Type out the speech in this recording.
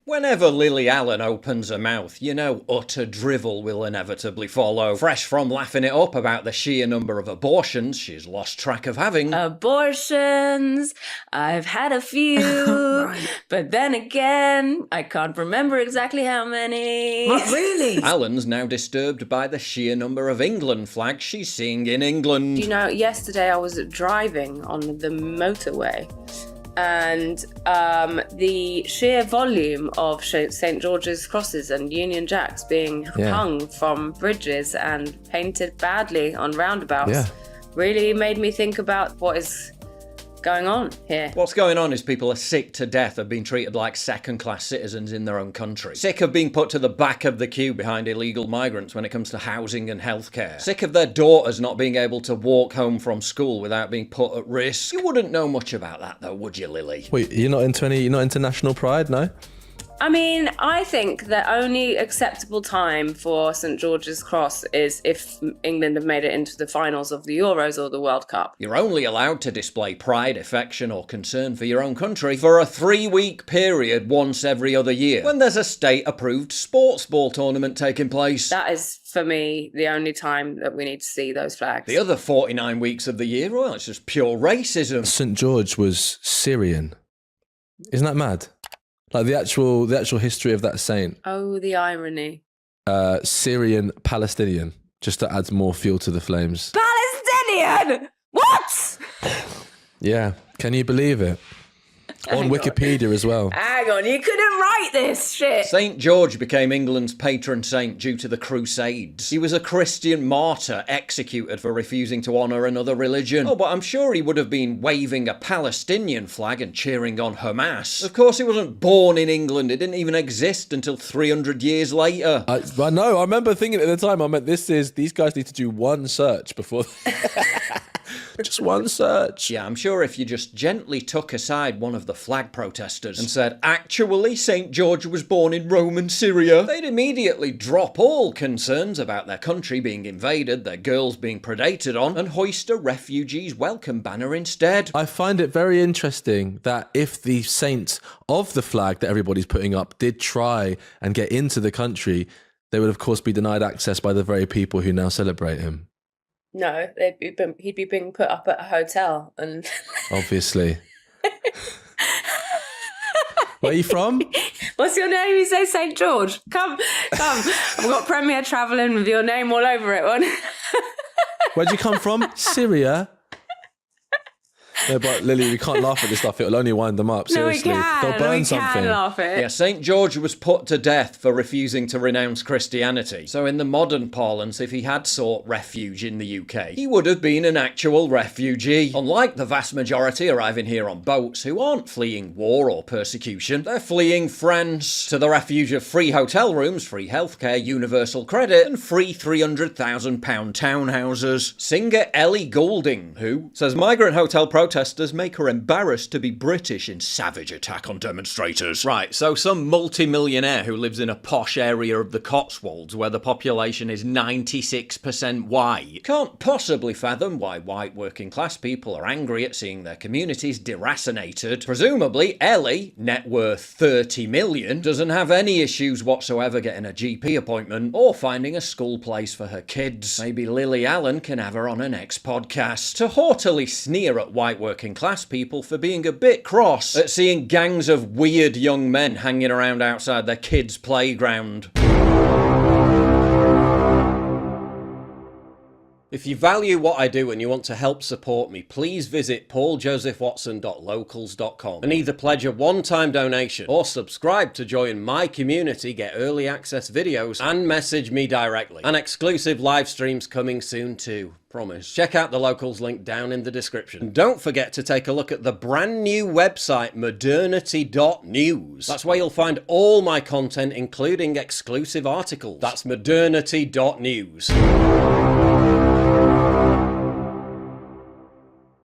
Whenever Lily Allen opens her mouth, you know utter drivel will inevitably follow. Fresh from laughing it up about the sheer number of abortions she's lost track of having. Abortions, I've had a few, right. But then again, I can't remember exactly how many. What, really? Allen's now disturbed by the sheer number of England flags she's seeing in England. You know, yesterday I was driving on the motorway, and the sheer volume of St. George's crosses and Union Jacks being hung from bridges and painted badly on roundabouts really made me think about what is going on here. What's going on is people are sick to death of being treated like second-class citizens in their own country. Sick of being put to the back of the queue behind illegal migrants when it comes to housing and healthcare. Sick of their daughters not being able to walk home from school without being put at risk. You wouldn't know much about that though, would you, Lily? Wait, you're not into national pride, no? I mean, I think the only acceptable time for St. George's Cross is if England have made it into the finals of the Euros or the World Cup. You're only allowed to display pride, affection or concern for your own country for a 3-week period once every other year, when there's a state-approved sports ball tournament taking place. That is, for me, the only time that we need to see those flags. The other 49 weeks of the year, well, it's just pure racism. St. George was Syrian. Isn't that mad? Like the actual history of that saint. Oh, the irony. Syrian Palestinian, just to add more fuel to the flames. Palestinian? What? Yeah, can you believe it? On Wikipedia as well. Hang on, you couldn't write this shit. St. George became England's patron saint due to the Crusades. He was a Christian martyr executed for refusing to honour another religion. Oh, but I'm sure he would have been waving a Palestinian flag and cheering on Hamas. Of course, he wasn't born in England. It didn't even exist until 300 years later. I know. I remember thinking at the time, I meant these guys need to do one search before... Just one search. Yeah, I'm sure if you just gently took aside one of the flag protesters and said, actually, St. George was born in Roman Syria, they'd immediately drop all concerns about their country being invaded, their girls being predated on, and hoist a refugees welcome banner instead. I find it very interesting that if the saint of the flag that everybody's putting up did try and get into the country, they would of course be denied access by the very people who now celebrate him. No, he'd be being put up at a hotel and... Obviously. Where are you from? What's your name? You say St. George. Come. I've got Premier travelling with your name all over it. Where'd you come from? Syria? No, but Lily, we can't laugh at this stuff. It'll only wind them up. Seriously, they'll burn something. Can laugh at it. Yeah, St. George was put to death for refusing to renounce Christianity. So in the modern parlance, if he had sought refuge in the UK, he would have been an actual refugee. Unlike the vast majority arriving here on boats who aren't fleeing war or persecution, they're fleeing France to the refuge of free hotel rooms, free healthcare, universal credit, and free £300,000 townhouses. Singer Ellie Goulding, who says migrant hotel protesters make her embarrassed to be British in savage attack on demonstrators. Right, so some multi-millionaire who lives in a posh area of the Cotswolds where the population is 96% white can't possibly fathom why white working class people are angry at seeing their communities deracinated. Presumably, Ellie, net worth 30 million, doesn't have any issues whatsoever getting a GP appointment or finding a school place for her kids. Maybe Lily Allen can have her on her next podcast to haughtily sneer at white working class people for being a bit cross at seeing gangs of weird young men hanging around outside their kids' playground. If you value what I do and you want to help support me, please visit pauljosephwatson.locals.com and either pledge a one-time donation or subscribe to join my community, get early access videos, and message me directly. And exclusive live streams coming soon too. Promise. Check out the Locals link down in the description. And don't forget to take a look at the brand new website modernity.news. That's where you'll find all my content, including exclusive articles. That's modernity.news.